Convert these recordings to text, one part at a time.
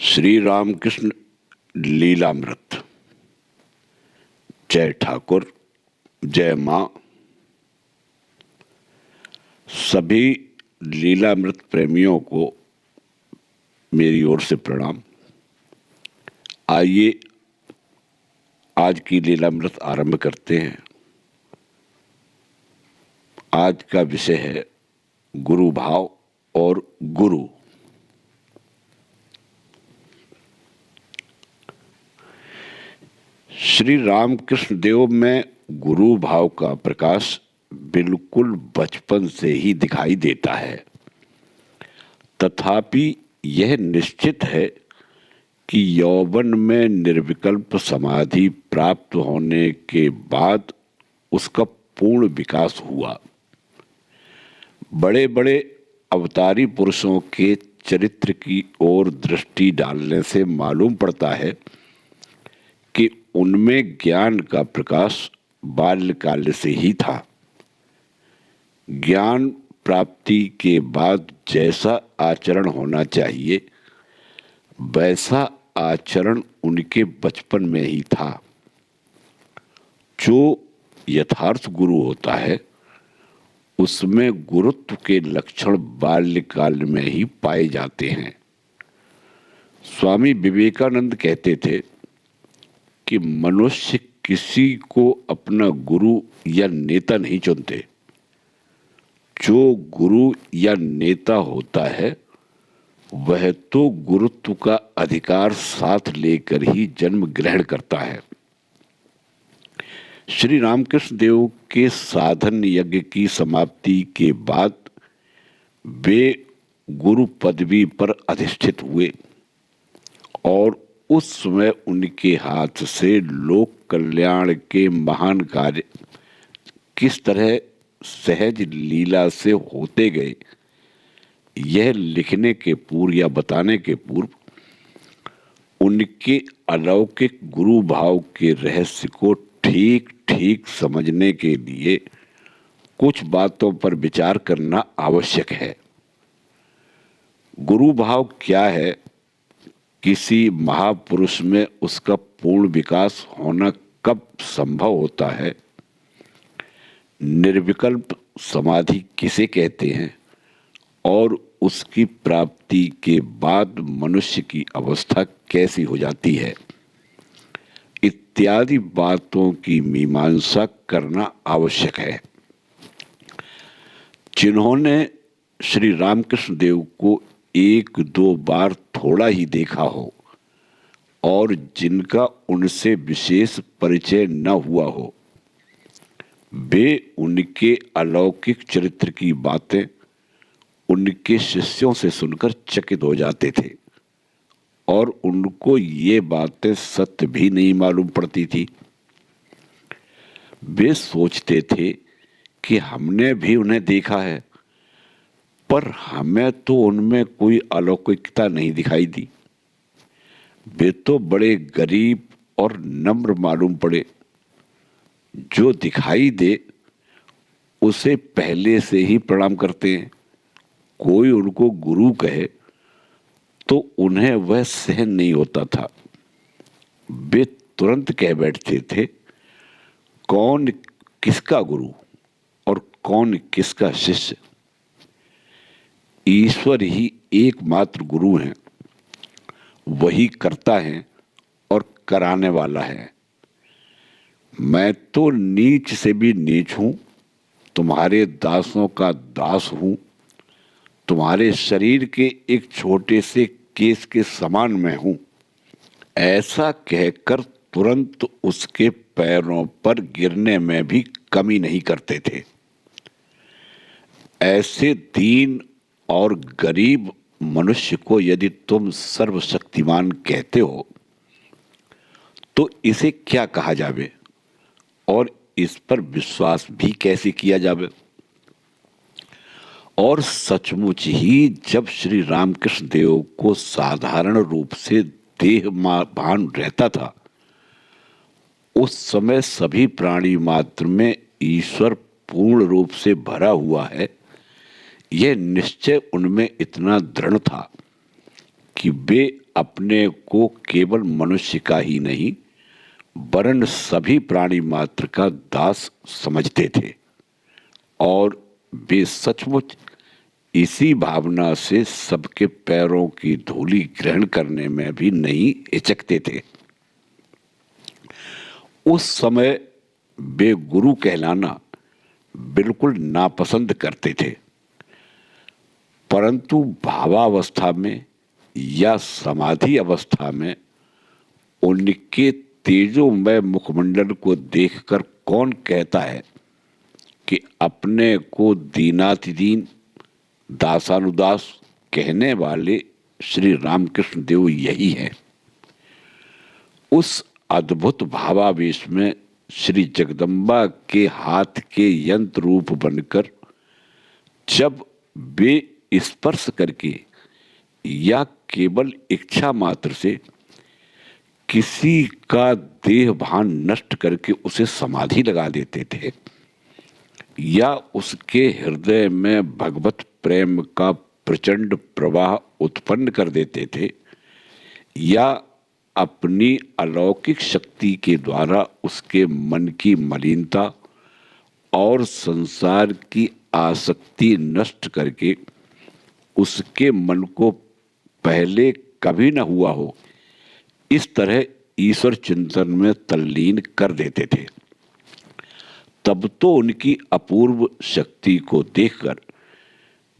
श्री रामकृष्ण लीलामृत। जय ठाकुर, जय मां। सभी लीलामृत प्रेमियों को मेरी ओर से प्रणाम। आइए आज की लीलामृत आरंभ करते हैं। आज का विषय है गुरु भाव और गुरु। श्री रामकृष्ण देव में गुरु भाव का प्रकाश बिल्कुल बचपन से ही दिखाई देता है। तथापि यह निश्चित है कि यौवन में निर्विकल्प समाधि प्राप्त होने के बाद उसका पूर्ण विकास हुआ। बड़े बड़े अवतारी पुरुषों के चरित्र की ओर दृष्टि डालने से मालूम पड़ता है कि उनमें ज्ञान का प्रकाश बाल्यकाल से ही था। ज्ञान प्राप्ति के बाद जैसा आचरण होना चाहिए वैसा आचरण उनके बचपन में ही था। जो यथार्थ गुरु होता है उसमें गुरुत्व के लक्षण बाल्यकाल में ही पाए जाते हैं। स्वामी विवेकानंद कहते थे कि मनुष्य किसी को अपना गुरु या नेता नहीं चुनते। जो गुरु या नेता होता है वह तो गुरुत्व का अधिकार साथ लेकर ही जन्म ग्रहण करता है। श्री रामकृष्ण देव के साधन यज्ञ की समाप्ति के बाद वे गुरु पदवी पर अधिष्ठित हुए और उस समय उनके हाथ से लोक कल्याण के महान कार्य किस तरह सहज लीला से होते गए, यह लिखने के पूर्व या बताने के पूर्व उनके अलौकिक गुरु भाव के रहस्य को ठीक ठीक समझने के लिए कुछ बातों पर विचार करना आवश्यक है। गुरु भाव क्या है, किसी महापुरुष में उसका पूर्ण विकास होना कब संभव होता है, निर्विकल्प समाधि किसे कहते हैं और उसकी प्राप्ति के बाद मनुष्य की अवस्था कैसी हो जाती है, इत्यादि बातों की मीमांसा करना आवश्यक है। जिन्होंने श्री रामकृष्ण देव को एक दो बार थोड़ा ही देखा हो और जिनका उनसे विशेष परिचय न हुआ हो, वे उनके अलौकिक चरित्र की बातें उनके शिष्यों से सुनकर चकित हो जाते थे और उनको ये बातें सत्य भी नहीं मालूम पड़ती थी। वे सोचते थे कि हमने भी उन्हें देखा है पर हमें तो उनमें कोई अलौकिकता नहीं दिखाई दी। वे तो बड़े गरीब और नम्र मालूम पड़े। जो दिखाई दे उसे पहले से ही प्रणाम करते हैं। कोई उनको गुरु कहे तो उन्हें वह सहन नहीं होता था। वे तुरंत कह बैठते थे कौन किसका गुरु और कौन किसका शिष्य। ईश्वर ही एकमात्र गुरु हैं, वही करता है और कराने वाला है। मैं तो नीच से भी नीच हूं, तुम्हारे दासों का दास हूं, तुम्हारे शरीर के एक छोटे से केस के समान मैं हूं, ऐसा कहकर तुरंत उसके पैरों पर गिरने में भी कमी नहीं करते थे। ऐसे दीन और गरीब मनुष्य को यदि तुम सर्वशक्तिमान कहते हो तो इसे क्या कहा जावे और इस पर विश्वास भी कैसे किया जावे। और सचमुच ही जब श्री रामकृष्ण देव को साधारण रूप से देह भान रहता था उस समय सभी प्राणी मात्र में ईश्वर पूर्ण रूप से भरा हुआ है, यह निश्चय उनमें इतना दृढ़ था कि वे अपने को केवल मनुष्य का ही नहीं वरन सभी प्राणी मात्र का दास समझते थे और वे सचमुच इसी भावना से सबके पैरों की धूली ग्रहण करने में भी नहीं हिचकते थे। उस समय वे गुरु कहलाना बिल्कुल नापसंद करते थे, परंतु भावावस्था में या समाधि अवस्था में उनके तेजोमय मुखमंडल को देखकर कौन कहता है कि अपने को दीनातिदीन दासानुदास कहने वाले श्री रामकृष्ण देव यही हैं। उस अद्भुत भावावेश में श्री जगदम्बा के हाथ के यंत्र रूप बनकर जब वे स्पर्श करके या केवल इच्छा मात्र से किसी का देह भान नष्ट करके उसे समाधि लगा देते थे या उसके हृदय में भगवत प्रेम का प्रचंड प्रवाह उत्पन्न कर देते थे या अपनी अलौकिक शक्ति के द्वारा उसके मन की मलिनता और संसार की आसक्ति नष्ट करके उसके मन को पहले कभी न हुआ हो इस तरह ईश्वर चिंतन में तल्लीन कर देते थे, तब तो उनकी अपूर्व शक्ति को देखकर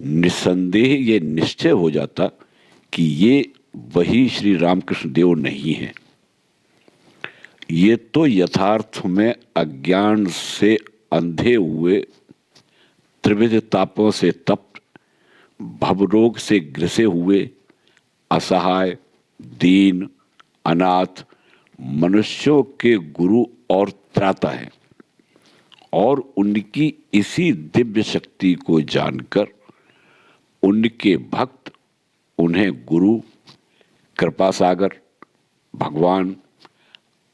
निस्संदेह ये निश्चय हो जाता कि ये वही श्री रामकृष्ण देव नहीं है। ये तो यथार्थ में अज्ञान से अंधे हुए, त्रिविध तापों से तप्त, भवरोग से ग्रसे हुए, असहाय, दीन, अनाथ मनुष्यों के गुरु और त्राता है और उनकी इसी दिव्य शक्ति को जानकर उनके भक्त उन्हें गुरु, कृपा सागर, भगवान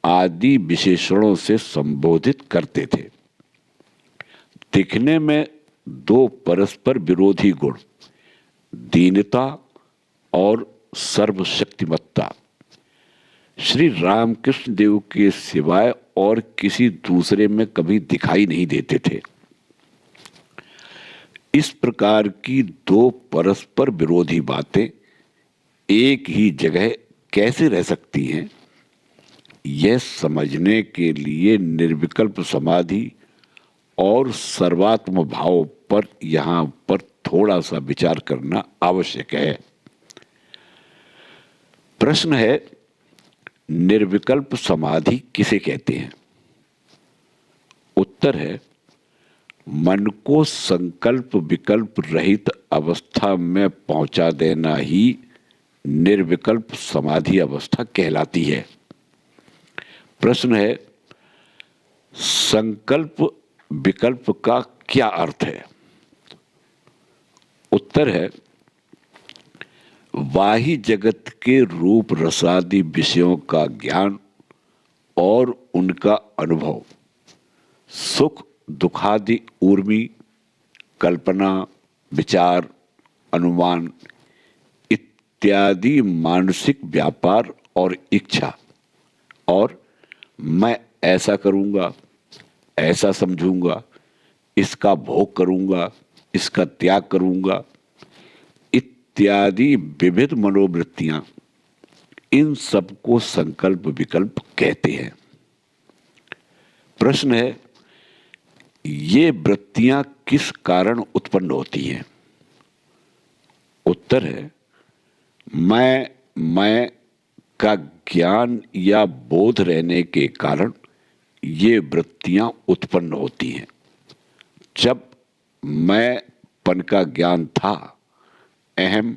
आदि विशेषणों से संबोधित करते थे। दिखने में दो परस्पर विरोधी गुण दीनता और सर्वशक्तिमत्ता श्री रामकृष्ण देव के सिवाय और किसी दूसरे में कभी दिखाई नहीं देते थे। इस प्रकार की दो परस्पर विरोधी बातें एक ही जगह कैसे रह सकती हैं, यह समझने के लिए निर्विकल्प समाधि और सर्वात्म भाव पर यहाँ पर थोड़ा सा विचार करना आवश्यक है। प्रश्न है, निर्विकल्प समाधि किसे कहते हैं? उत्तर है, मन को संकल्प विकल्प रहित अवस्था में पहुंचा देना ही निर्विकल्प समाधि अवस्था कहलाती है। प्रश्न है, संकल्प विकल्प का क्या अर्थ है? उत्तर है, बाह्य जगत के रूप रसादि विषयों का ज्ञान और उनका अनुभव, सुख दुखादि ऊर्मी, कल्पना, विचार, अनुमान इत्यादि मानसिक व्यापार और इच्छा और मैं ऐसा करूंगा, ऐसा समझूंगा, इसका भोग करूंगा, इसका त्याग करूंगा इत्यादि विविध मनोवृत्तियां, इन सबको संकल्प विकल्प कहते हैं। प्रश्न है, ये वृत्तियां किस कारण उत्पन्न होती हैं? उत्तर है, मैं का ज्ञान या बोध रहने के कारण ये वृत्तियां उत्पन्न होती हैं। जब मैंपन का ज्ञान था, अहम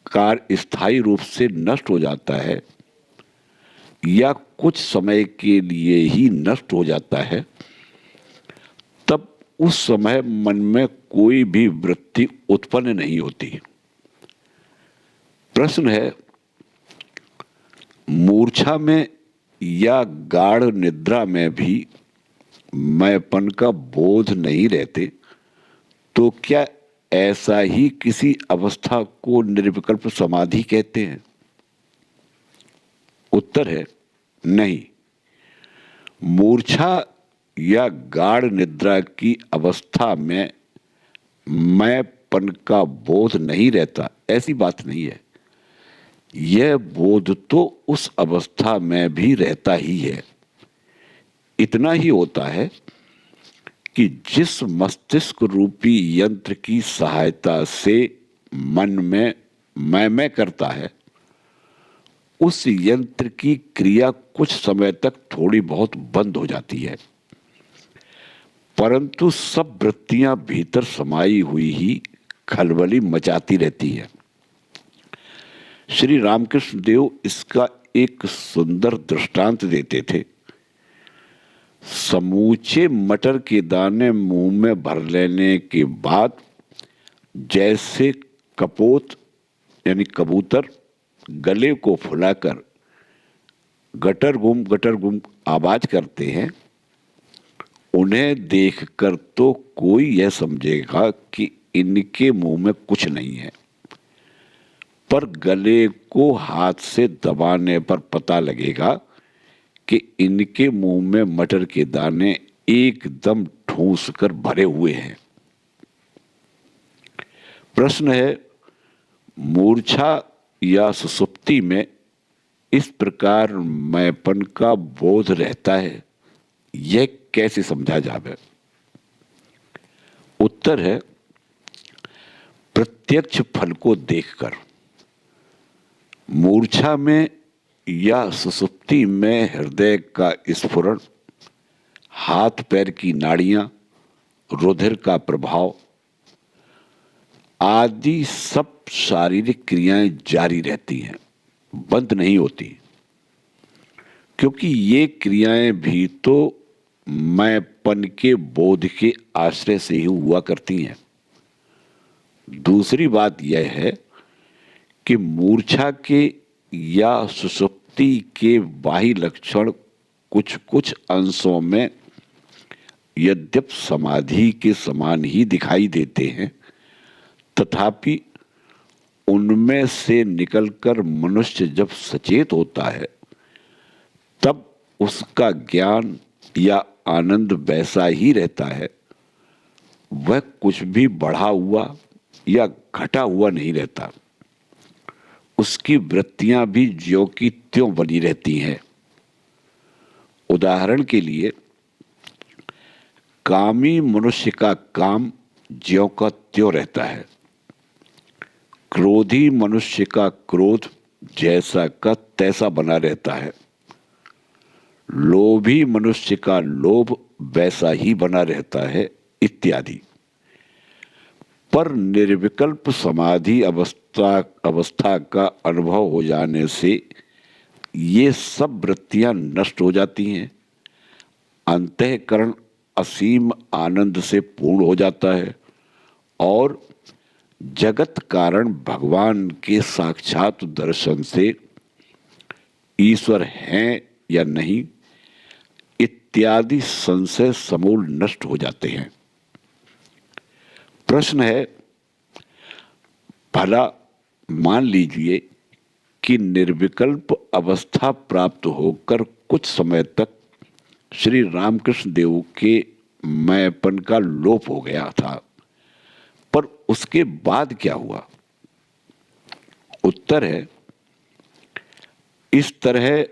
कार स्थायी रूप से नष्ट हो जाता है या कुछ समय के लिए ही नष्ट हो जाता है, तब उस समय मन में कोई भी वृत्ति उत्पन्न नहीं होती। प्रश्न है, मूर्छा में या गाढ़ निद्रा में भी मैंपन का बोध नहीं रहते तो क्या ऐसा ही किसी अवस्था को निर्विकल्प समाधि कहते हैं? उत्तर है नहीं। मूर्छा या गाढ़ निद्रा की अवस्था में मैंपन का बोध नहीं रहता, ऐसी बात नहीं है। यह बोध तो उस अवस्था में भी रहता ही है। इतना ही होता है कि जिस मस्तिष्क रूपी यंत्र की सहायता से मन में मैं करता है, उस यंत्र की क्रिया कुछ समय तक थोड़ी बहुत बंद हो जाती है, परंतु सब वृत्तियां भीतर समाई हुई ही खलबली मचाती रहती है। श्री रामकृष्ण देव इसका एक सुंदर दृष्टांत देते थे। समूचे मटर के दाने मुंह में भर लेने के बाद जैसे कपोत यानी कबूतर गले को फुलाकर गटर गुम आवाज करते हैं, उन्हें देखकर तो कोई यह समझेगा कि इनके मुंह में कुछ नहीं है, पर गले को हाथ से दबाने पर पता लगेगा कि इनके मुंह में मटर के दाने एकदम ठूस कर भरे हुए हैं। प्रश्न है, मूर्छा या सुसुप्ति में इस प्रकार मैंपन का बोध रहता है, यह कैसे समझा जावे? उत्तर है प्रत्यक्ष फल को देखकर। मूर्छा में या सुसुप्ति में हृदय का स्फुरण, हाथ पैर की नाड़ियां, रुधिर का प्रभाव आदि सब शारीरिक क्रियाएं जारी रहती हैं, बंद नहीं होती, क्योंकि ये क्रियाएं भी तो मैंपन के बोध के आश्रय से ही हुआ करती हैं। दूसरी बात यह है कि मूर्छा के या सुसुप्ति के बाह्य लक्षण कुछ कुछ अंशों में यद्यप समाधि के समान ही दिखाई देते हैं, तथापि उनमें से निकलकर मनुष्य जब सचेत होता है, तब उसका ज्ञान या आनंद वैसा ही रहता है। वह कुछ भी बढ़ा हुआ या घटा हुआ नहीं रहता। उसकी वृत्तियां भी ज्यों की त्यों बनी रहती हैं। उदाहरण के लिए, कामी मनुष्य का काम ज्यों का त्यों रहता है, क्रोधी मनुष्य का क्रोध जैसा का तैसा बना रहता है, लोभी मनुष्य का लोभ वैसा ही बना रहता है, इत्यादि। पर निर्विकल्प समाधि अवस्था का अनुभव हो जाने से ये सब वृत्तियां नष्ट हो जाती हैं। अंतःकरण असीम आनंद से पूर्ण हो जाता है और जगत कारण भगवान के साक्षात दर्शन से ईश्वर हैं या नहीं इत्यादि संशय समूल नष्ट हो जाते हैं। प्रश्न है, भला मान लीजिए कि निर्विकल्प अवस्था प्राप्त होकर कुछ समय तक श्री रामकृष्ण देव के मैंपन का लोप हो गया था, पर उसके बाद क्या हुआ? उत्तर है, इस तरह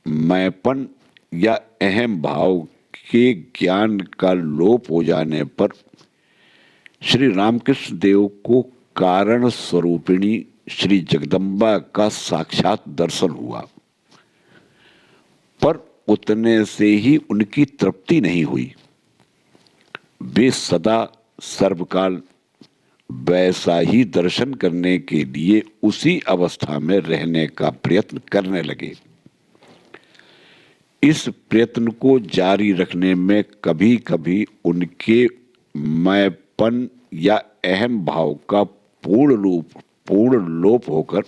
मैंपन या अहम भाव के ज्ञान का लोप हो जाने पर श्री रामकृष्ण देव को कारण स्वरूपिणी श्री जगदम्बा का साक्षात दर्शन हुआ, पर उतने से ही उनकी तृप्ति नहीं हुई। वे सदा सर्वकाल वैसा ही दर्शन करने के लिए उसी अवस्था में रहने का प्रयत्न करने लगे। इस प्रयत्न को जारी रखने में कभी कभी उनके मैंपन या अहम भाव का पूर्ण लोप होकर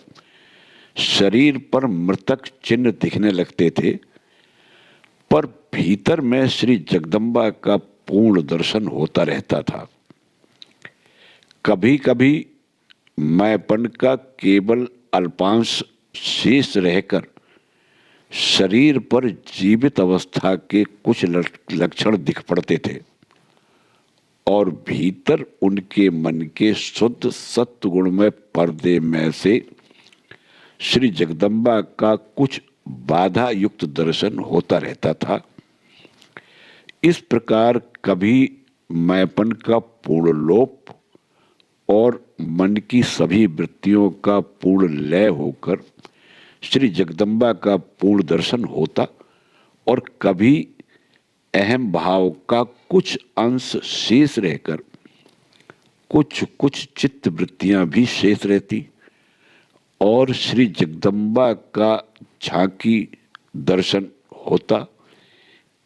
शरीर पर मृतक चिन्ह दिखने लगते थे, पर भीतर में श्री जगदम्बा का पूर्ण दर्शन होता रहता था। कभी कभी मैंपन का केवल अल्पांश शेष रहकर शरीर पर जीवित अवस्था के कुछ लक्षण दिख पड़ते थे और भीतर उनके मन के शुद्ध सत्वगुण में पर्दे में से श्री जगदम्बा का कुछ बाधा युक्त दर्शन होता रहता था। इस प्रकार कभी मैंपन का पूर्ण लोप और मन की सभी वृत्तियों का पूर्ण लय होकर श्री जगदम्बा का पूर्ण दर्शन होता और कभी अहम भाव का कुछ अंश शेष रहकर कुछ कुछ चित्त वृत्तियां भी शेष रहती और श्री जगदम्बा का झांकी दर्शन होता।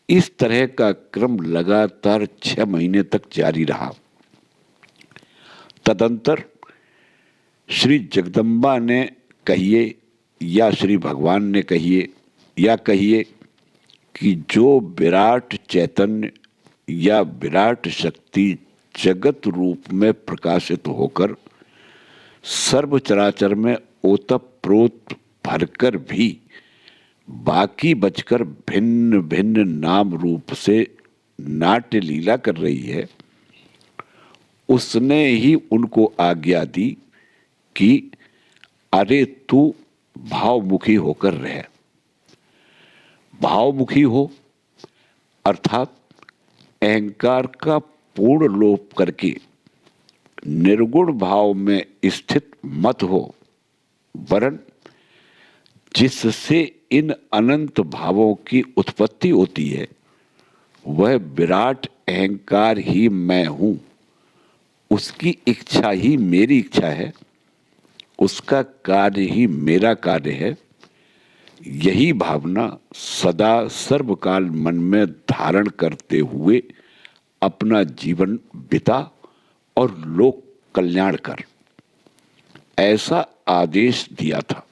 इस तरह का क्रम लगातार 6 महीने तक जारी रहा। तदंतर श्री जगदम्बा ने कहिए या श्री भगवान ने कहिए या कहिए कि जो विराट चैतन्य या विराट शक्ति जगत रूप में प्रकाशित होकर सर्व चराचर में ओतप्रोत भरकर भी बाकी बचकर भिन्न भिन्न नाम रूप से नाट्य लीला कर रही है, उसने ही उनको आज्ञा दी कि अरे तू भावमुखी होकर रह। भावमुखी हो अर्थात अहंकार का पूर्ण लोप करके निर्गुण भाव में स्थित मत हो, वरन जिससे इन अनंत भावों की उत्पत्ति होती है वह विराट अहंकार ही मैं हूं, उसकी इच्छा ही मेरी इच्छा है, उसका कार्य ही मेरा कार्य है। यही भावना सदा सर्वकाल मन में धारण करते हुए अपना जीवन बिता और लोक कल्याण कर, ऐसा आदेश दिया था।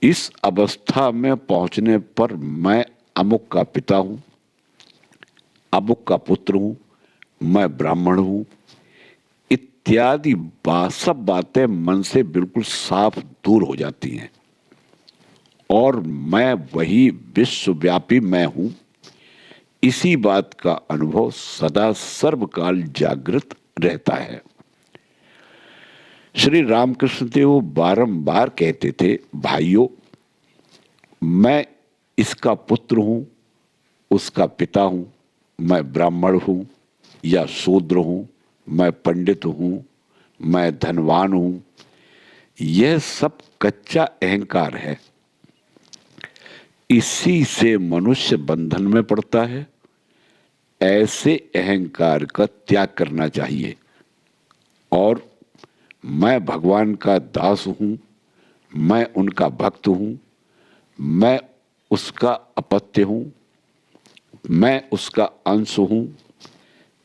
इस अवस्था में पहुंचने पर मैं अमुक का पिता हूं, अमुक का पुत्र हूं, मैं ब्राह्मण हूं इत्यादि सब बातें मन से बिल्कुल साफ दूर हो जाती हैं और मैं वही विश्वव्यापी मैं हूं, इसी बात का अनुभव सदा सर्वकाल जागृत रहता है। श्री रामकृष्ण देव बारंबार कहते थे, भाइयों मैं इसका पुत्र हूं, उसका पिता हूं, मैं ब्राह्मण हूं या शूद्र हूं, मैं पंडित हूं, मैं धनवान हूं, यह सब कच्चा अहंकार है। इसी से मनुष्य बंधन में पड़ता है। ऐसे अहंकार का त्याग करना चाहिए और मैं भगवान का दास हूं, मैं उनका भक्त हूं, मैं उसका अपत्य हूं, मैं उसका अंश हूं,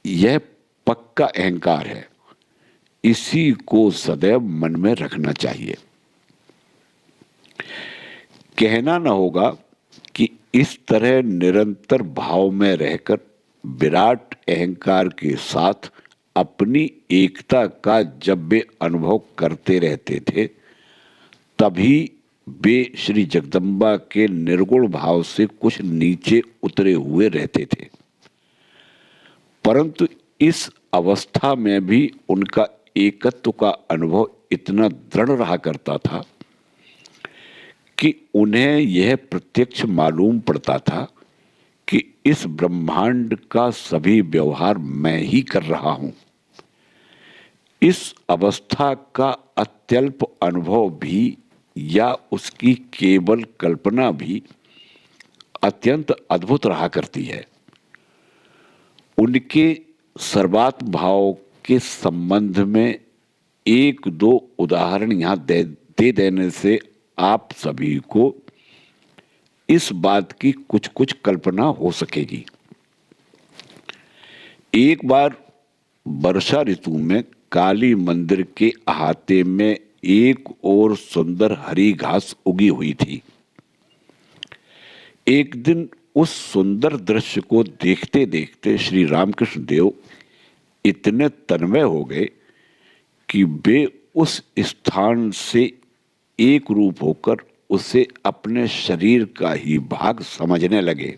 यह पक्का अहंकार है। इसी को सदैव मन में रखना चाहिए। कहना न होगा कि इस तरह निरंतर भाव में रहकर विराट अहंकार के साथ अपनी एकता का जब वे अनुभव करते रहते थे तभी वे श्री जगदम्बा के निर्गुण भाव से कुछ नीचे उतरे हुए रहते थे, परंतु इस अवस्था में भी उनका एकत्व का अनुभव इतना दृढ़ रहा करता था कि उन्हें यह प्रत्यक्ष मालूम पड़ता था कि इस ब्रह्मांड का सभी व्यवहार मैं ही कर रहा हूं। इस अवस्था का अत्यल्प अनुभव भी या उसकी केवल कल्पना भी अत्यंत अद्भुत रहा करती है। उनके सर्वात्म भाव के संबंध में एक दो उदाहरण यहां दे देने से आप सभी को इस बात की कुछ कुछ कल्पना हो सकेगी। एक बार वर्षा ऋतु में काली मंदिर के अहाते में एक और सुंदर हरी घास उगी हुई थी। एक दिन उस सुंदर दृश्य को देखते देखते श्री रामकृष्ण देव इतने तन्मय हो गए कि वे उस स्थान से एक रूप होकर उसे अपने शरीर का ही भाग समझने लगे।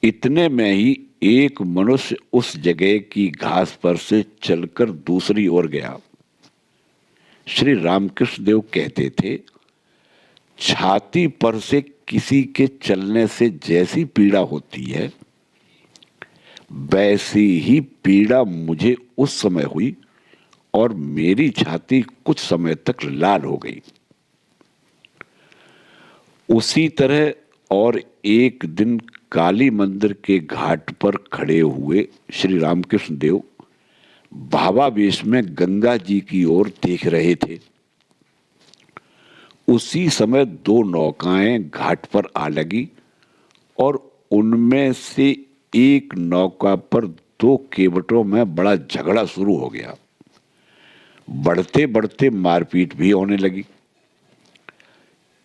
इतने में ही एक मनुष्य उस जगह की घास पर से चलकर दूसरी ओर गया। श्री रामकृष्ण देव कहते थे, छाती पर से किसी के चलने से जैसी पीड़ा होती है, वैसी ही पीड़ा मुझे उस समय हुई और मेरी छाती कुछ समय तक लाल हो गई। उसी तरह और एक दिन काली मंदिर के घाट पर खड़े हुए श्री रामकृष्ण देव भावावेश में गंगा जी की ओर देख रहे थे। उसी समय दो नौकाएं घाट पर आ लगी और उनमें से एक नौका पर दो केवटों में बड़ा झगड़ा शुरू हो गया। बढ़ते बढ़ते मारपीट भी होने लगी।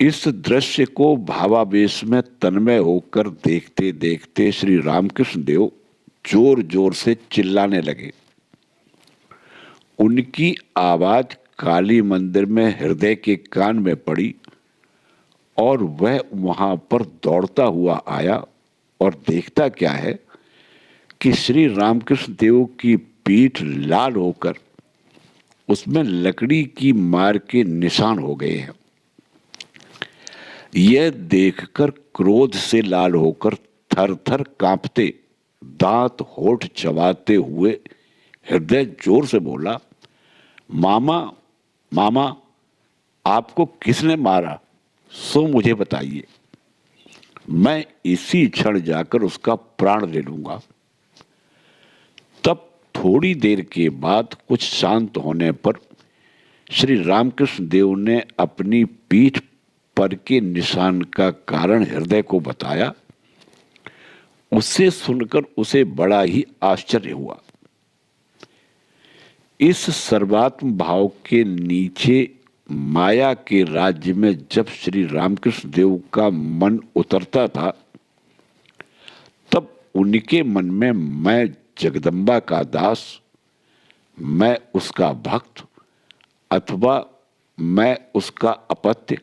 इस दृश्य को भावावेश में तन्मय होकर देखते देखते श्री रामकृष्ण देव जोर जोर से चिल्लाने लगे। उनकी आवाज काली मंदिर में हृदय के कान में पड़ी और वह वहां पर दौड़ता हुआ आया और देखता क्या है कि श्री रामकृष्ण देव की पीठ लाल होकर उसमें लकड़ी की मार के निशान हो गए हैं। यह देखकर क्रोध से लाल होकर थर थर कांपते, दांत होठ चबाते हुए हृदय जोर से बोला, मामा मामा, आपको किसने मारा, सो मुझे बताइए, मैं इसी क्षण जाकर उसका प्राण ले लूंगा। तब थोड़ी देर के बाद कुछ शांत होने पर श्री रामकृष्ण देव ने अपनी पीठ पर के निशान का कारण हृदय को बताया। उसे सुनकर उसे बड़ा ही आश्चर्य हुआ। इस सर्वात्म भाव के नीचे माया के राज्य में जब श्री रामकृष्ण देव का मन उतरता था, तब उनके मन में मैं जगदम्बा का दास, मैं उसका भक्त अथवा मैं उसका अपत्य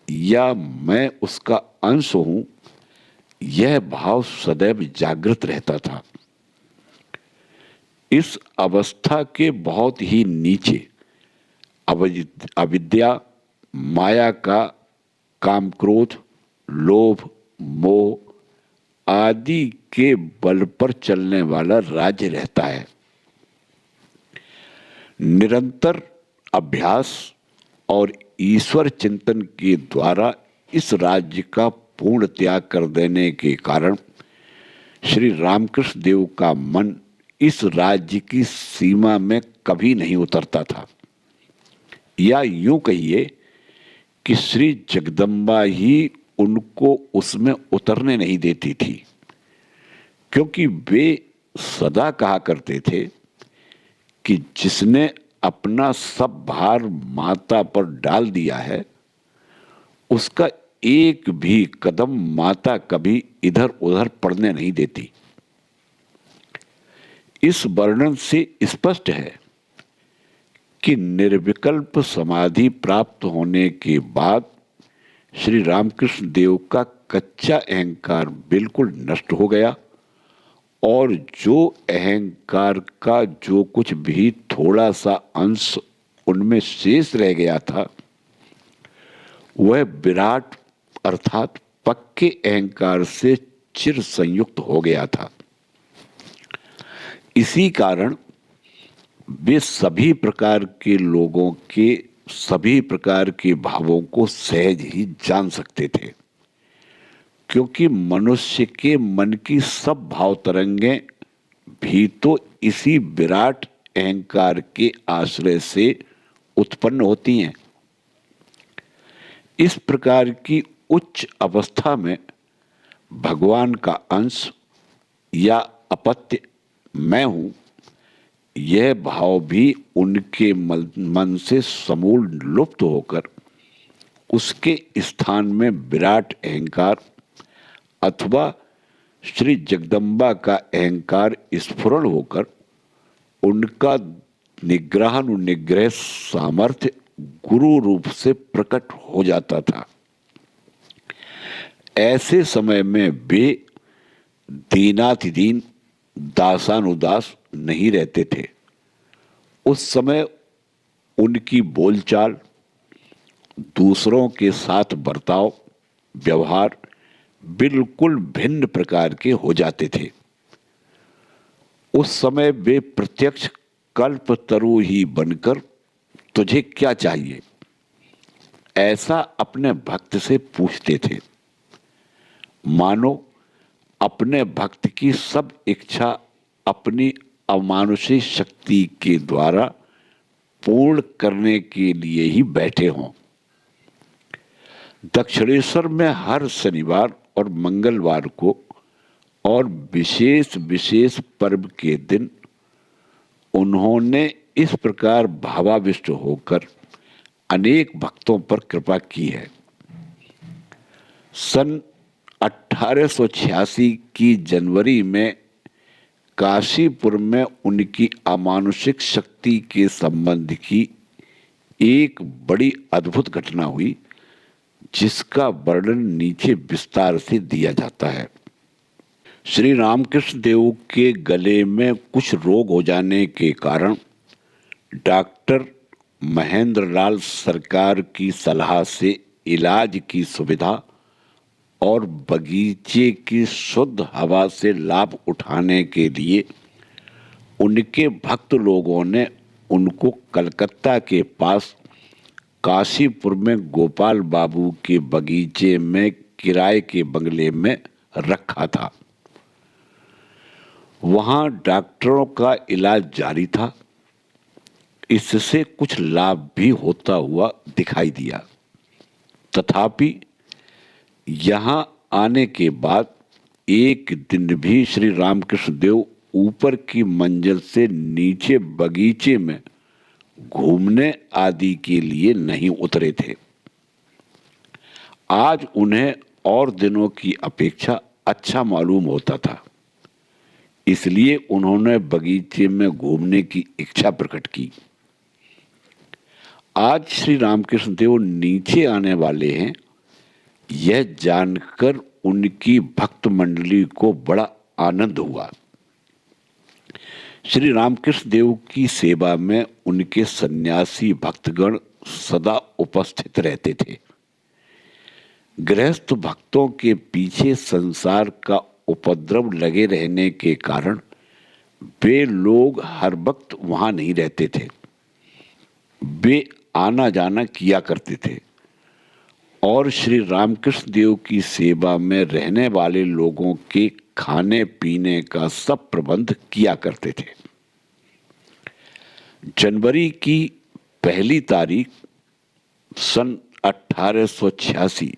या मैं उसका अंश हूं, यह भाव सदैव जागृत रहता था। इस अवस्था के बहुत ही नीचे अविद्या, माया का काम, क्रोध, लोभ, मोह आदि के बल पर चलने वाला राज्य रहता है। निरंतर अभ्यास और ईश्वर चिंतन के द्वारा इस राज्य का पूर्ण त्याग कर देने के कारण श्री रामकृष्ण देव का मन इस राज्य की सीमा में कभी नहीं उतरता था, या यूं कहिए कि श्री जगदम्बा ही उनको उसमें उतरने नहीं देती थी, क्योंकि वे सदा कहा करते थे कि जिसने अपना सब भार माता पर डाल दिया है, उसका एक भी कदम माता कभी इधर उधर पड़ने नहीं देती। इस वर्णन से स्पष्ट है कि निर्विकल्प समाधि प्राप्त होने के बाद श्री रामकृष्ण देव का कच्चा अहंकार बिल्कुल नष्ट हो गया और जो अहंकार का जो कुछ भी थोड़ा सा अंश उनमें शेष रह गया था, वह विराट अर्थात पक्के अहंकार से चिर संयुक्त हो गया था। इसी कारण वे सभी प्रकार के लोगों के सभी प्रकार के भावों को सहज ही जान सकते थे, क्योंकि मनुष्य के मन की सब भाव तरंगें भी तो इसी विराट अहंकार के आश्रय से उत्पन्न होती हैं। इस प्रकार की उच्च अवस्था में भगवान का अंश या अपत्य मैं हूं, यह भाव भी उनके मन से समूल लुप्त होकर उसके स्थान में विराट अहंकार अथवा श्री जगदम्बा का अहंकार स्फुरण होकर उनका निग्रहानुनिग्रह सामर्थ्य गुरु रूप से प्रकट हो जाता था। ऐसे समय में वे दीनातिदीन दासानुदास नहीं रहते थे। उस समय उनकी बोलचाल, दूसरों के साथ बर्ताव, व्यवहार बिल्कुल भिन्न प्रकार के हो जाते थे। उस समय वे प्रत्यक्ष कल्पतरु ही बनकर तुझे क्या चाहिए ऐसा अपने भक्त से पूछते थे। मानो अपने भक्त की सब इच्छा अपनी अमानुषी शक्ति के द्वारा पूर्ण करने के लिए ही बैठे हों। दक्षिणेश्वर में हर शनिवार और मंगलवार को और विशेष विशेष पर्व के दिन उन्होंने इस प्रकार भावाविष्ट होकर अनेक भक्तों पर कृपा की है। सन 1886 की जनवरी में काशीपुर में उनकी अमानुषिक शक्ति के संबंध की एक बड़ी अद्भुत घटना हुई, जिसका वर्णन नीचे विस्तार से दिया जाता है। श्री रामकृष्ण देव के गले में कुछ रोग हो जाने के कारण डॉक्टर महेंद्रलाल सरकार की सलाह से इलाज की सुविधा और बगीचे की शुद्ध हवा से लाभ उठाने के लिए उनके भक्त लोगों ने उनको कलकत्ता के पास काशीपुर में गोपाल बाबू के बगीचे में किराए के बंगले में रखा था। वहां डॉक्टरों का इलाज जारी था। इससे कुछ लाभ भी होता हुआ दिखाई दिया। तथापि यहाँ आने के बाद एक दिन भी श्री रामकृष्ण देव ऊपर की मंजिल से नीचे बगीचे में घूमने आदि के लिए नहीं उतरे थे। आज उन्हें और दिनों की अपेक्षा अच्छा मालूम होता था, इसलिए उन्होंने बगीचे में घूमने की इच्छा प्रकट की। आज श्री रामकृष्ण देव नीचे आने वाले हैं, यह जानकर उनकी भक्त मंडली को बड़ा आनंद हुआ। श्री रामकृष्ण देव की सेवा में उनके सन्यासी भक्तगण सदा उपस्थित रहते थे। गृहस्थ भक्तों के पीछे संसार का उपद्रव लगे रहने के कारण वे लोग हर वक्त वहां नहीं रहते थे। वे आना जाना किया करते थे और श्री रामकृष्ण देव की सेवा में रहने वाले लोगों के खाने पीने का सब प्रबंध किया करते थे। जनवरी की पहली तारीख सन 1886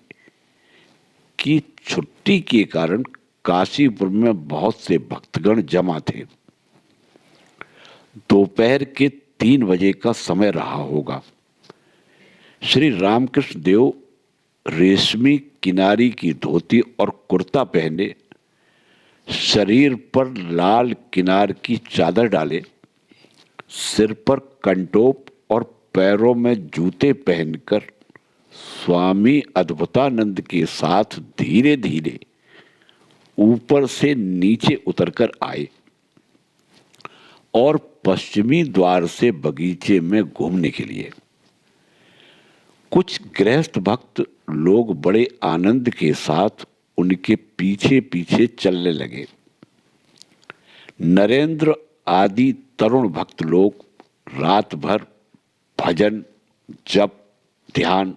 की छुट्टी के कारण काशीपुर में बहुत से भक्तगण जमा थे। दोपहर के 3 बजे का समय रहा होगा। श्री रामकृष्ण देव रेशमी किनारी की धोती और कुर्ता पहने, शरीर पर लाल किनार की चादर डाले, सिर पर कंटोप और पैरों में जूते पहनकर स्वामी अद्भुतानंद के साथ धीरे धीरे ऊपर से नीचे उतरकर आए और पश्चिमी द्वार से बगीचे में घूमने के लिए। कुछ गृहस्थ भक्त लोग बड़े आनंद के साथ उनके पीछे पीछे चलने लगे। नरेंद्र आदि तरुण भक्त लोग रात भर भजन, जप, ध्यान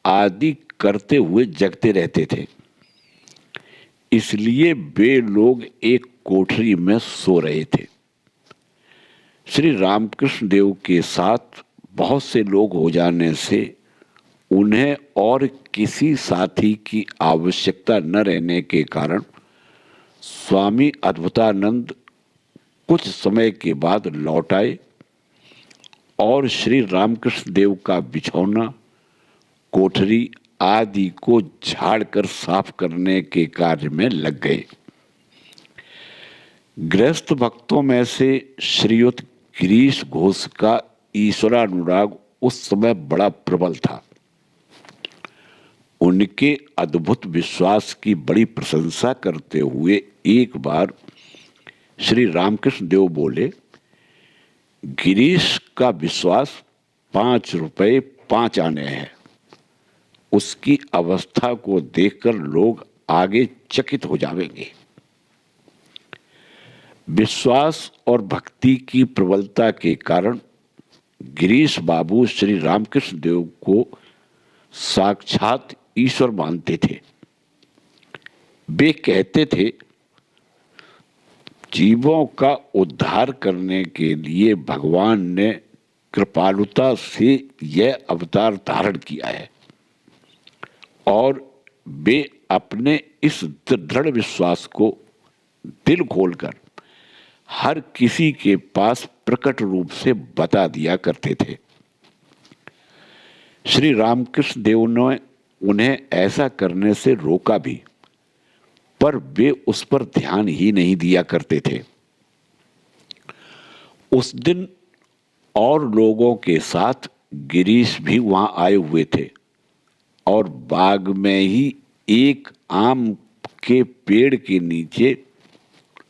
आदि करते हुए जगते रहते थे। इसलिए वे लोग एक कोठरी में सो रहे थे। श्री रामकृष्ण देव के साथ बहुत से लोग हो जाने से उन्हें और किसी साथी की आवश्यकता न रहने के कारण स्वामी अद्भुतानंद कुछ समय के बाद लौट आए और श्री रामकृष्ण देव का बिछौना, कोठरी आदि को झाड़कर साफ करने के कार्य में लग गए। गृहस्थ भक्तों में से श्रीयुत गिरीश घोष का ईश्वरानुराग उस समय बड़ा प्रबल था। उनके अद्भुत विश्वास की बड़ी प्रशंसा करते हुए एक बार श्री रामकृष्ण देव बोले, गिरीश का विश्वास 5 रुपए 5 आने हैं। उसकी अवस्था को देखकर लोग आगे चकित हो जाएंगे। विश्वास और भक्ति की प्रबलता के कारण गिरीश बाबू श्री रामकृष्ण देव को साक्षात ईश्वर मानते थे। वे कहते थे, जीवों का उद्धार करने के लिए भगवान ने कृपालुता से यह अवतार धारण किया है और वे अपने इस दृढ़ विश्वास को दिल खोलकर हर किसी के पास प्रकट रूप से बता दिया करते थे। श्री रामकृष्ण देव ने उन्हें ऐसा करने से रोका भी, पर वे उस पर ध्यान ही नहीं दिया करते थे। उस दिन और लोगों के साथ गिरीश भी वहां आए हुए थे और बाग में ही एक आम के पेड़ के नीचे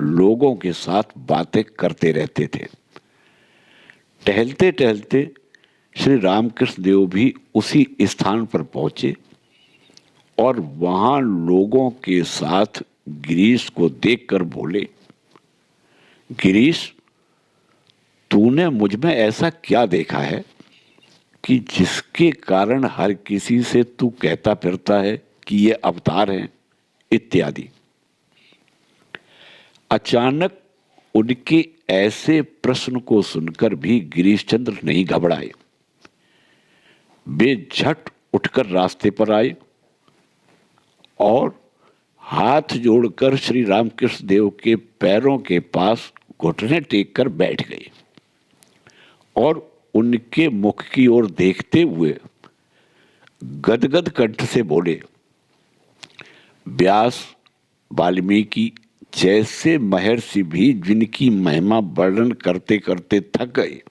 लोगों के साथ बातें करते रहते थे। टहलते टहलते श्री रामकृष्ण देव भी उसी स्थान पर पहुंचे और वहां लोगों के साथ गिरीश को देखकर बोले, गिरीश, तूने मुझ में ऐसा क्या देखा है कि जिसके कारण हर किसी से तू कहता फिरता है कि ये अवतार हैं इत्यादि। अचानक उनके ऐसे प्रश्न को सुनकर भी गिरीश चंद्र नहीं घबराए। वे झट उठकर रास्ते पर आए और हाथ जोड़कर श्री रामकृष्ण देव के पैरों के पास घुटने टेक कर बैठ गए और उनके मुख की ओर देखते हुए गदगद कंठ से बोले, व्यास, वाल्मीकि जैसे महर्षि भी जिनकी महिमा वर्णन करते करते थक गए,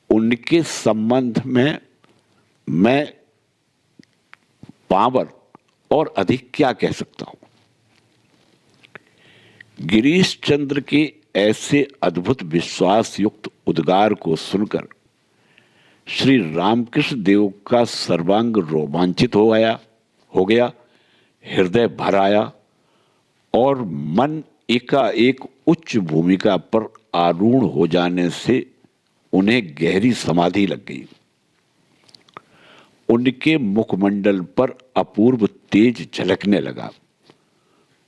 उनके संबंध में मैं पावर और अधिक क्या कह सकता हूं। गिरीश चंद्र के ऐसे अद्भुत विश्वास युक्त उद्गार को सुनकर श्री रामकृष्ण देव का सर्वांग रोमांचित हो गया, हृदय भर आया और मन एकाएक उच्च भूमिका पर आरूढ़ हो जाने से उन्हें गहरी समाधि लग गई। उनके मुखमंडल पर अपूर्व तेज झलकने लगा।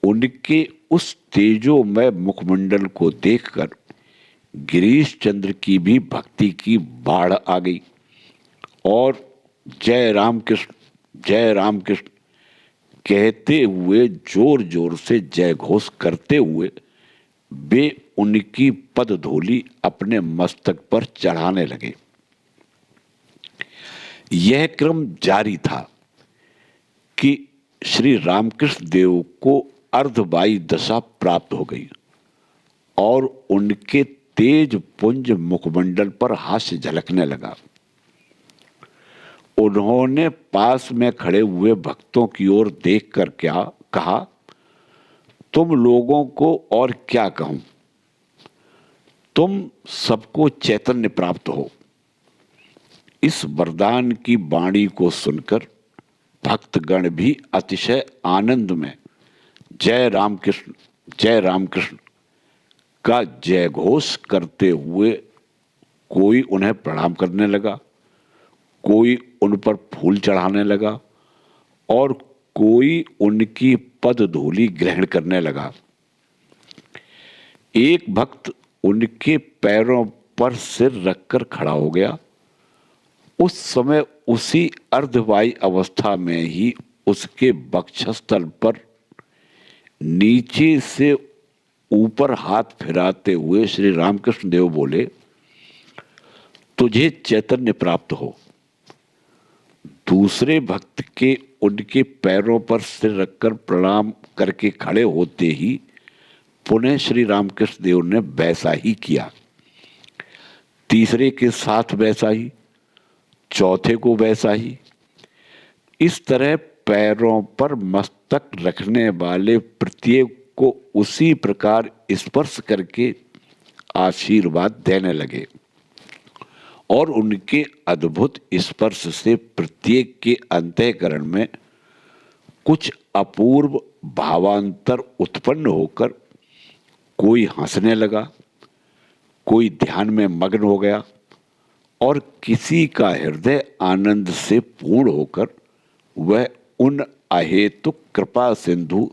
उनके उस तेजोमय मुखमंडल को देखकर गिरीश चंद्र की भी भक्ति की बाढ़ आ गई और जय रामकृष्ण कहते हुए जोर जोर से जय घोष करते हुए वे उनकी पदधूलि अपने मस्तक पर चढ़ाने लगे। यह क्रम जारी था कि श्री रामकृष्ण देव को अर्धबाई दशा प्राप्त हो गई और उनके तेज पुंज मुखमंडल पर हास्य झलकने लगा। उन्होंने पास में खड़े हुए भक्तों की ओर देखकर क्या कहा, तुम लोगों को और क्या कहूं, तुम सबको चैतन्य प्राप्त हो। इस वरदान की वाणी को सुनकर भक्तगण भी अतिशय आनंद में जय रामकृष्ण का जय घोष करते हुए कोई उन्हें प्रणाम करने लगा, कोई उन पर फूल चढ़ाने लगा और कोई उनकी पदधूलि ग्रहण करने लगा। एक भक्त उनके पैरों पर सिर रखकर खड़ा हो गया। उस समय उसी अर्धवाई अवस्था में ही उसके वक्षस्थल पर नीचे से ऊपर हाथ फिराते हुए श्री रामकृष्ण देव बोले, तुझे चैतन्य प्राप्त हो। दूसरे भक्त के उनके पैरों पर सिर रखकर प्रणाम करके खड़े होते ही पुनः श्री रामकृष्ण देव ने वैसा ही किया। तीसरे के साथ वैसा ही, चौथे को वैसा ही। इस तरह पैरों पर मस्तक रखने वाले प्रत्येक को उसी प्रकार स्पर्श करके आशीर्वाद देने लगे और उनके अद्भुत स्पर्श से प्रत्येक के अंतःकरण में कुछ अपूर्व भावांतर उत्पन्न होकर कोई हंसने लगा, कोई ध्यान में मग्न हो गया और किसी का हृदय आनंद से पूर्ण होकर वह उन अहेतुक कृपा सिंधु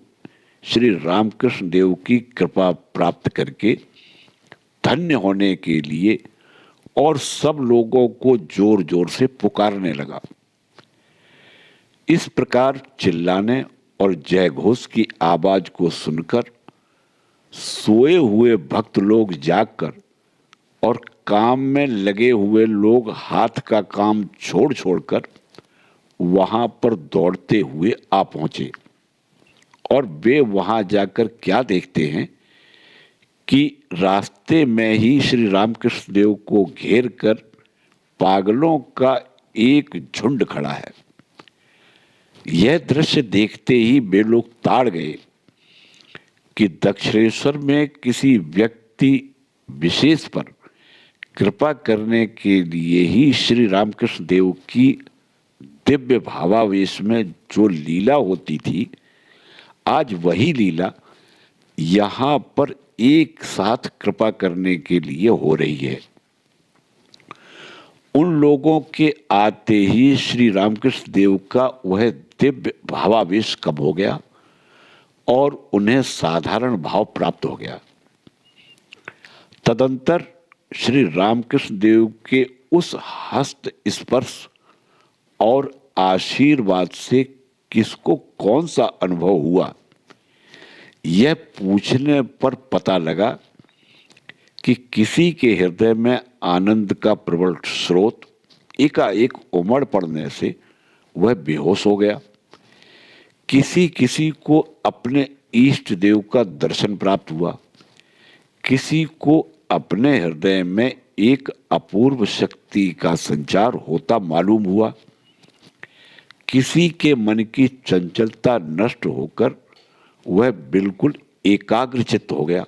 श्री रामकृष्ण देव की कृपा प्राप्त करके धन्य होने के लिए और सब लोगों को जोर जोर से पुकारने लगा। इस प्रकार चिल्लाने और जय घोष की आवाज को सुनकर सोए हुए भक्त लोग जागकर और काम में लगे हुए लोग हाथ का काम छोड़ छोड़कर वहां पर दौड़ते हुए आ पहुंचे और वे वहां जाकर क्या देखते हैं कि रास्ते में ही श्री रामकृष्ण देव को घेर कर पागलों का एक झुंड खड़ा है। यह दृश्य देखते ही वे लोग ताड़ गए कि दक्षिणेश्वर में किसी व्यक्ति विशेष पर कृपा करने के लिए ही श्री रामकृष्ण देव की दिव्य भावावेश में जो लीला होती थी, आज वही लीला यहाँ पर एक साथ कृपा करने के लिए हो रही है। उन लोगों के आते ही श्री रामकृष्ण देव का वह दिव्य भावावेश कम हो गया और उन्हें साधारण भाव प्राप्त हो गया। तदंतर श्री रामकृष्ण देव के उस हस्त स्पर्श और आशीर्वाद से किसको कौन सा अनुभव हुआ, यह पूछने पर पता लगा कि किसी के हृदय में आनंद का प्रबल स्रोत एकाएक उमड़ पड़ने से वह बेहोश हो गया। किसी किसी को अपने इष्ट देव का दर्शन प्राप्त हुआ, किसी को अपने हृदय में एक अपूर्व शक्ति का संचार होता मालूम हुआ, किसी के मन की चंचलता नष्ट होकर वह बिल्कुल एकाग्रचित्त हो गया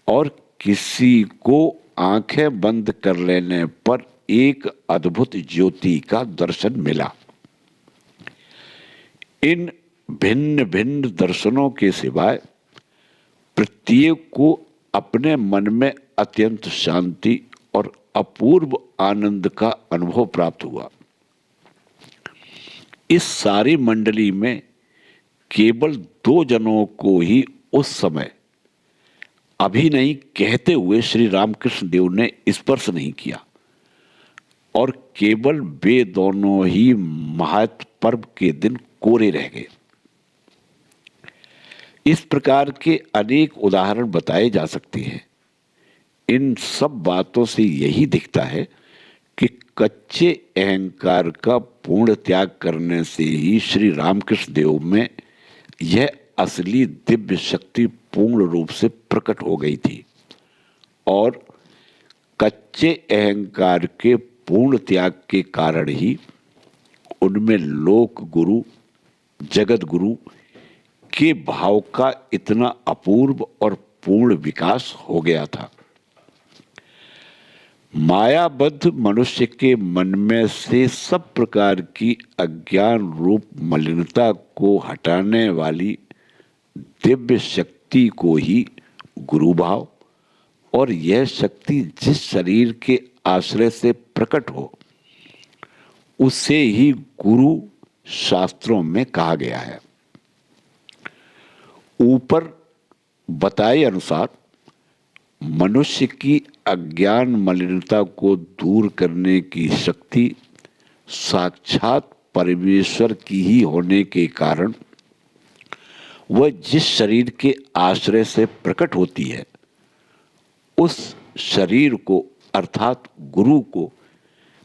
और किसी को आंखें बंद कर लेने पर एक अद्भुत ज्योति का दर्शन मिला। इन भिन्न भिन्न दर्शनों के सिवाय प्रत्येक को अपने मन में अत्यंत शांति और अपूर्व आनंद का अनुभव प्राप्त हुआ। इस सारी मंडली में केवल 2 जनों को ही उस समय अभी नहीं कहते हुए श्री रामकृष्ण देव ने स्पर्श नहीं किया और केवल वे दोनों ही महत् पर्व के दिन कोरे रह गए। इस प्रकार के अनेक उदाहरण बताए जा सकते हैं। इन सब बातों से यही दिखता है कि कच्चे अहंकार का पूर्ण त्याग करने से ही श्री रामकृष्ण देव में यह असली दिव्य शक्ति पूर्ण रूप से प्रकट हो गई थी और कच्चे अहंकार के पूर्ण त्याग के कारण ही उनमें लोक गुरु, जगत गुरु के भाव का इतना अपूर्व और पूर्ण विकास हो गया था। मायाबद्ध मनुष्य के मन में से सब प्रकार की अज्ञान रूप मलिनता को हटाने वाली दिव्य शक्ति को ही गुरु भाव और यह शक्ति जिस शरीर के आश्रय से प्रकट हो उसे ही गुरु शास्त्रों में कहा गया है। ऊपर बताए अनुसार मनुष्य की अज्ञान मलिनता को दूर करने की शक्ति साक्षात परमेश्वर की ही होने के कारण वह जिस शरीर के आश्रय से प्रकट होती है उस शरीर को अर्थात गुरु को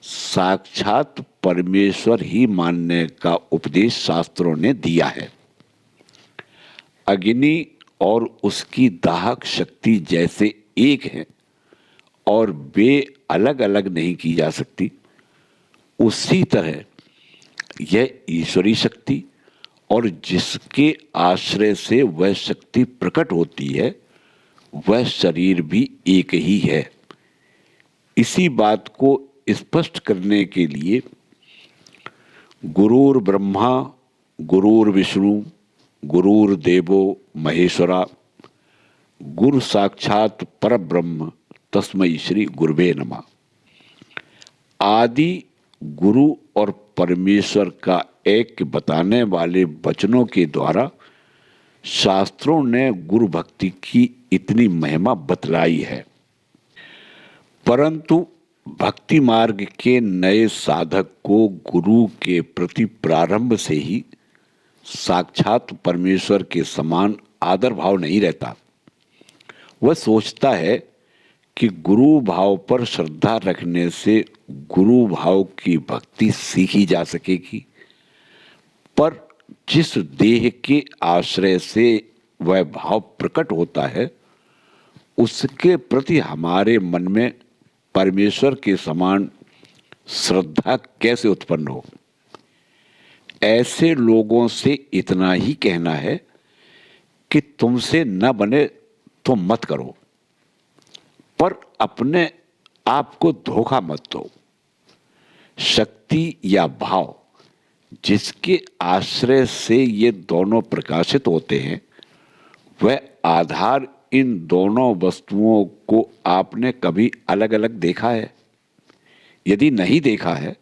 साक्षात परमेश्वर ही मानने का उपदेश शास्त्रों ने दिया है। अग्नि और उसकी दाहक शक्ति जैसे एक हैं और वे अलग अलग नहीं की जा सकती, उसी तरह यह ईश्वरी शक्ति और जिसके आश्रय से वह शक्ति प्रकट होती है वह शरीर भी एक ही है। इसी बात को स्पष्ट करने के लिए गुरुर् ब्रह्मा गुरुर्विष्णु गुरुर्देवो महेश्वरा गुरु साक्षात परब्रह्म तस्मै श्री गुरुवे नमः आदि गुरु और परमेश्वर का ऐक्य बताने वाले वचनों के द्वारा शास्त्रों ने गुरु भक्ति की इतनी महिमा बतलाई है। परंतु भक्ति मार्ग के नए साधक को गुरु के प्रति प्रारंभ से ही साक्षात परमेश्वर के समान आदर भाव नहीं रहता। वह सोचता है कि गुरु भाव पर श्रद्धा रखने से गुरु भाव की भक्ति सीखी जा सकेगी, पर जिस देह के आश्रय से वह भाव प्रकट होता है उसके प्रति हमारे मन में परमेश्वर के समान श्रद्धा कैसे उत्पन्न हो। ऐसे लोगों से इतना ही कहना है कि तुमसे न बने तो मत करो, पर अपने आप को धोखा मत दो। शक्ति या भाव जिसके आश्रय से ये दोनों प्रकाशित होते हैं वह आधार इन दोनों वस्तुओं को आपने कभी अलग अलग देखा है? यदि नहीं देखा है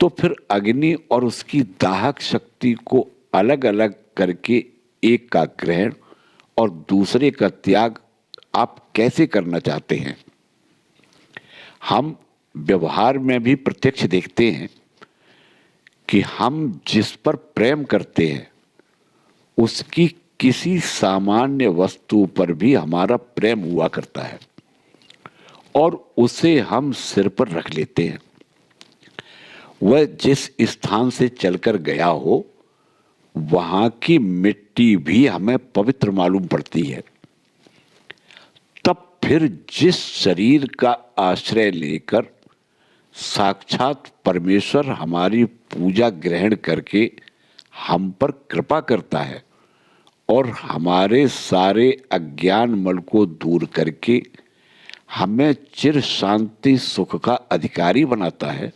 तो फिर अग्नि और उसकी दाहक शक्ति को अलग अलग करके एक का ग्रहण और दूसरे का त्याग आप कैसे करना चाहते हैं? हम व्यवहार में भी प्रत्यक्ष देखते हैं कि हम जिस पर प्रेम करते हैं उसकी किसी सामान्य वस्तु पर भी हमारा प्रेम हुआ करता है और उसे हम सिर पर रख लेते हैं। वह जिस स्थान से चलकर गया हो वहां की मिट्टी भी हमें पवित्र मालूम पड़ती है। तब फिर जिस शरीर का आश्रय लेकर साक्षात परमेश्वर हमारी पूजा ग्रहण करके हम पर कृपा करता है और हमारे सारे अज्ञान मल को दूर करके हमें चिर शांति सुख का अधिकारी बनाता है,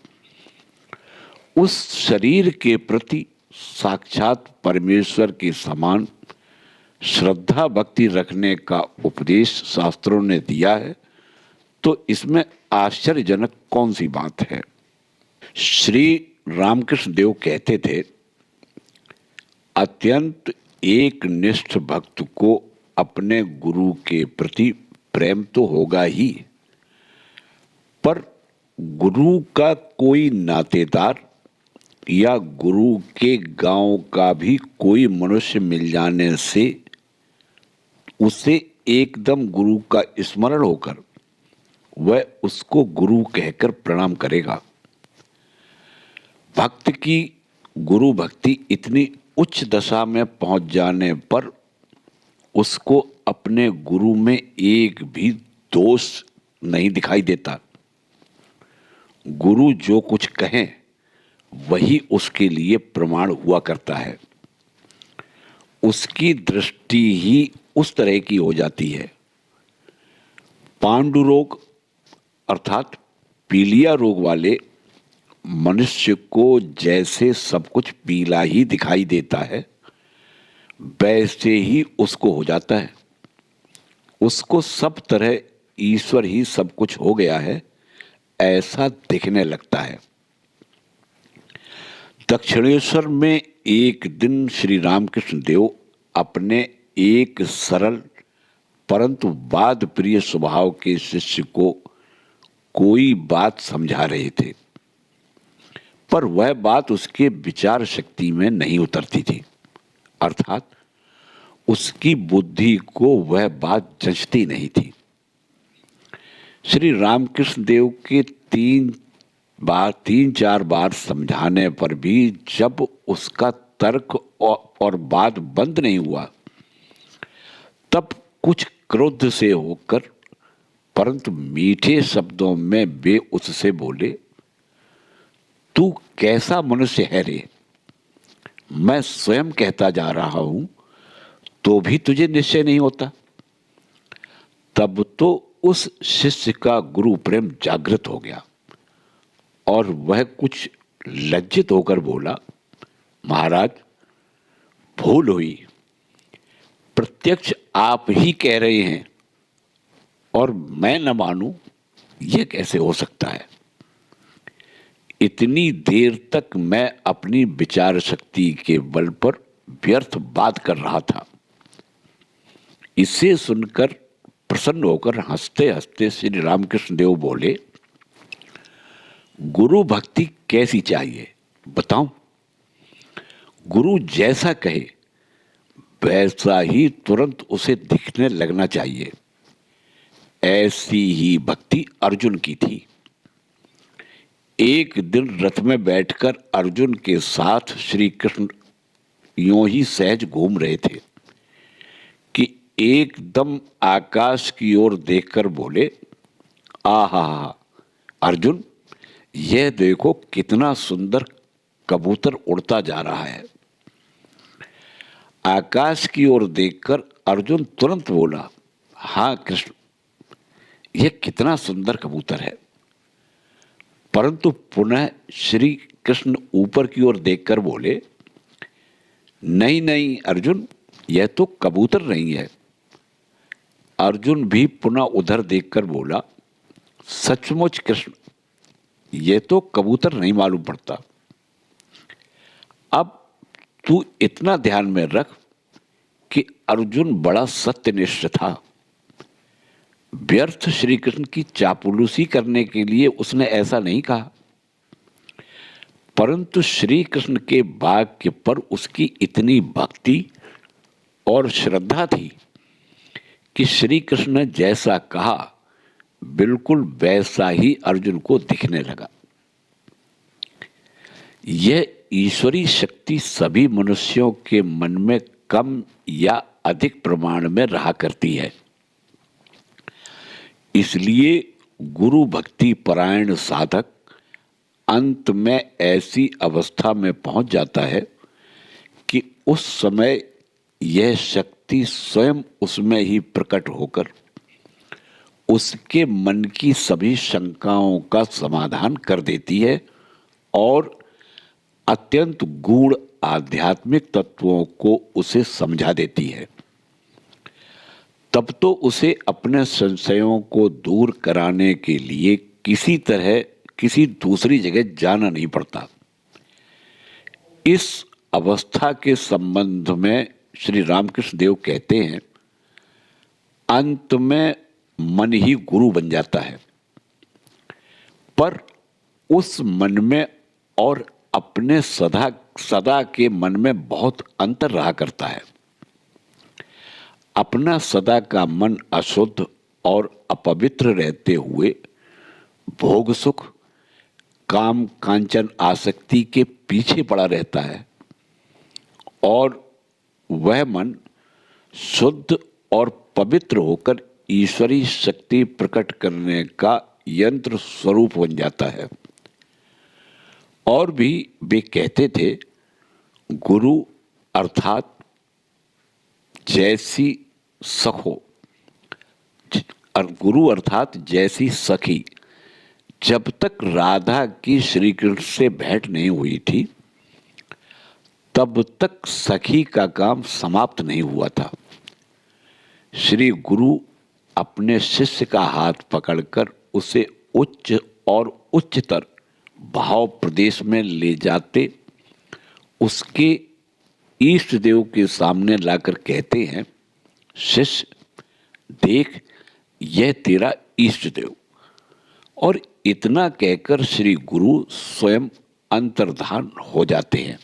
उस शरीर के प्रति साक्षात परमेश्वर के समान श्रद्धा भक्ति रखने का उपदेश शास्त्रों ने दिया है, तो इसमें आश्चर्यजनक कौन सी बात है। श्री रामकृष्ण देव कहते थे, अत्यंत एक निष्ठ भक्त को अपने गुरु के प्रति प्रेम तो होगा ही, पर गुरु का कोई नातेदार या गुरु के गांव का भी कोई मनुष्य मिल जाने से उसे एकदम गुरु का स्मरण होकर वह उसको गुरु कहकर प्रणाम करेगा। भक्त की गुरु भक्ति इतनी उच्च दशा में पहुंच जाने पर उसको अपने गुरु में एक भी दोष नहीं दिखाई देता। गुरु जो कुछ कहें वही उसके लिए प्रमाण हुआ करता है। उसकी दृष्टि ही उस तरह की हो जाती है। पांडु रोग अर्थात पीलिया रोग वाले मनुष्य को जैसे सब कुछ पीला ही दिखाई देता है वैसे ही उसको हो जाता है। उसको सब तरह ईश्वर ही सब कुछ हो गया है ऐसा दिखने लगता है। दक्षिणेश्वर में एक दिन श्री रामकृष्ण देव अपने एक सरल परंतु वाद प्रिय स्वभाव के शिष्य को कोई बात समझा रहे थे, पर वह बात उसके विचार शक्ति में नहीं उतरती थी, अर्थात उसकी बुद्धि को वह बात जचती नहीं थी। श्री रामकृष्ण देव के तीन चार बार समझाने पर भी जब उसका तर्क और बात बंद नहीं हुआ तब कुछ क्रोध से होकर परंतु मीठे शब्दों में वे उससे बोले, तू कैसा मनुष्य है रे? मैं स्वयं कहता जा रहा हूं तो भी तुझे निश्चय नहीं होता। तब तो उस शिष्य का गुरु प्रेम जागृत हो गया और वह कुछ लज्जित होकर बोला, महाराज भूल हुई, प्रत्यक्ष आप ही कह रहे हैं और मैं न मानूं, यह कैसे हो सकता है? इतनी देर तक मैं अपनी विचार शक्ति के बल पर व्यर्थ बात कर रहा था। इसे सुनकर प्रसन्न होकर हंसते हंसते श्री रामकृष्ण देव बोले, गुरु भक्ति कैसी चाहिए बताऊं? गुरु जैसा कहे वैसा ही तुरंत उसे दिखने लगना चाहिए। ऐसी ही भक्ति अर्जुन की थी। एक दिन रथ में बैठकर अर्जुन के साथ श्री कृष्ण यूं ही सहज घूम रहे थे कि एकदम आकाश की ओर देखकर बोले, आहा अर्जुन, यह देखो कितना सुंदर कबूतर उड़ता जा रहा है। आकाश की ओर देखकर अर्जुन तुरंत बोला, हाँ कृष्ण, यह कितना सुंदर कबूतर है। परंतु पुनः श्री कृष्ण ऊपर की ओर देखकर बोले, नहीं नहीं अर्जुन, यह तो कबूतर नहीं है। अर्जुन भी पुनः उधर देखकर बोला, सचमुच कृष्ण, यह तो कबूतर नहीं मालूम पड़ता। अब तू इतना ध्यान में रख कि अर्जुन बड़ा सत्यनिष्ठ था। व्यर्थ श्री कृष्ण की चापलूसी करने के लिए उसने ऐसा नहीं कहा, परंतु श्री कृष्ण के वाक्य पर उसकी इतनी भक्ति और श्रद्धा थी कि श्री कृष्ण ने जैसा कहा बिल्कुल वैसा ही अर्जुन को दिखने लगा। यह ईश्वरी शक्ति सभी मनुष्यों के मन में कम या अधिक प्रमाण में रहा करती है। इसलिए गुरु भक्ति परायण साधक अंत में ऐसी अवस्था में पहुंच जाता है कि उस समय यह शक्ति स्वयं उसमें ही प्रकट होकर उसके मन की सभी शंकाओं का समाधान कर देती है और अत्यंत गूढ़ आध्यात्मिक तत्वों को उसे समझा देती है। तब तो उसे अपने संशयों को दूर कराने के लिए किसी तरह किसी दूसरी जगह जाना नहीं पड़ता। इस अवस्था के संबंध में श्री रामकृष्ण देव कहते हैं, अंत में मन ही गुरु बन जाता है, पर उस मन में और अपने सदा के मन में बहुत अंतर रहा करता है। अपना सदा का मन अशुद्ध और अपवित्र रहते हुए भोग सुख, काम कांचन आसक्ति के पीछे पड़ा रहता है और वह मन शुद्ध और पवित्र होकर ईश्वरी शक्ति प्रकट करने का यंत्र स्वरूप बन जाता है। और भी वे कहते थे, गुरु अर्थात जैसी सखो, गुरु अर्थात जैसी सखी, जब तक राधा की श्री कृष्ण से भेंट नहीं हुई थी तब तक सखी का काम समाप्त नहीं हुआ था। श्री गुरु अपने शिष्य का हाथ पकड़कर उसे उच्च और उच्चतर भाव प्रदेश में ले जाते उसके इष्ट देव के सामने लाकर कहते हैं, शिष्य देख, यह तेरा इष्ट देव। और इतना कहकर श्री गुरु स्वयं अंतर्धान हो जाते हैं।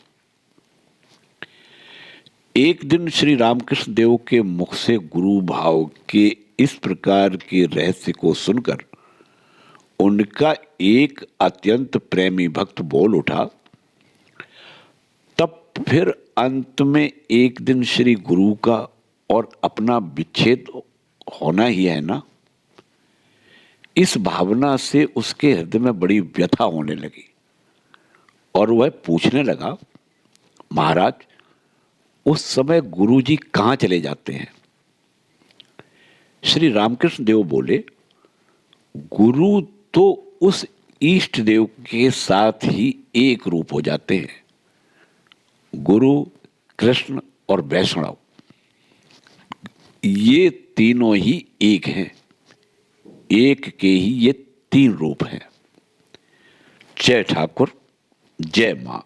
एक दिन श्री रामकृष्ण देव के मुख से गुरु भाव के इस प्रकार के रहस्य को सुनकर उनका एक अत्यंत प्रेमी भक्त बोल उठा। तब फिर अंत में एक दिन श्री गुरु का और अपना विच्छेद होना ही है ना। इस भावना से उसके हृदय में बड़ी व्यथा होने लगी और वह पूछने लगा, महाराज, उस समय गुरुजी कहाँ चले जाते हैं? श्री रामकृष्ण देव बोले, गुरु तो उस इष्ट देव के साथ ही एक रूप हो जाते हैं। गुरु, कृष्ण और वैष्णव ये तीनों ही एक हैं, एक के ही ये तीन रूप हैं। जय ठाकुर, जय मां।